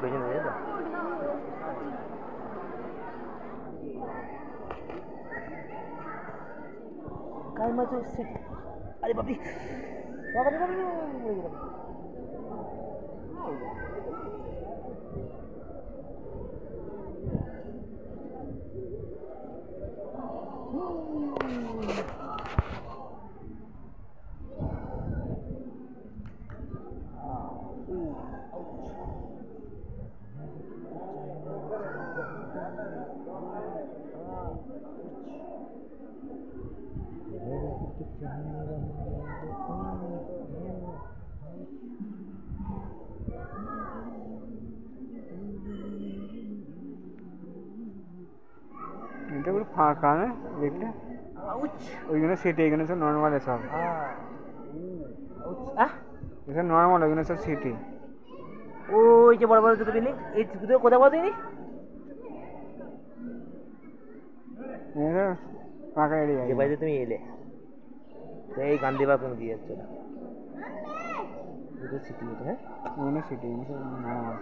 পেছনে যাই তো কাল মাছ সিটি আরে বাপি বাবা বাবা মরে গেলাম এটা পুরো ফাঁকা না দেখলে ওইখানে সিটি এখানে সব নর্মাল সব এসব নর্মাল ওইখানে সব সিটি ওই যে বড় বড় জুতো বিল্ডিং এই জুতো কোথায় বলো তুমি ফাঁকা এরিয়া যে বাড়িতে তুমি এলে এই গান্ধী বাগ তুমি দিয়ে যাচ্ছ এটা সিটি এটা হ্যাঁ ওইখানে সিটি সব নর্মাল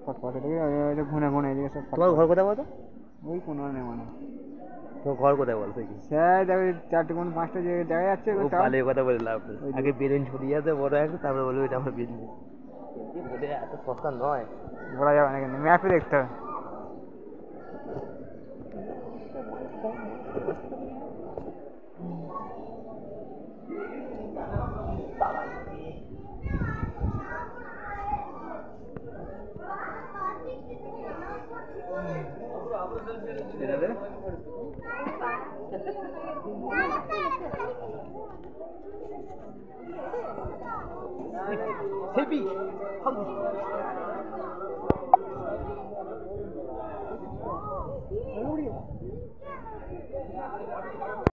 ফটফটে থেকে ঘুনে ঘুনে এদিকে সব তোমার ঘর কোথায় বলো ওই কোনো নেই মানে তোমার ঘর কোথায় বলছো কি স্যার দেখো 4টে কোন 5টা যে দেখা যাচ্ছে পালে কথা বলে লাভ আগে বেলুন ছড়িয়ে আছে বড় একটা তারপরে বলবো এটা আমার বেলুন বলে এত সস্তা নয় বলা যাবে না কিন্তু ম্যাপে দেখতে হবে সেলফি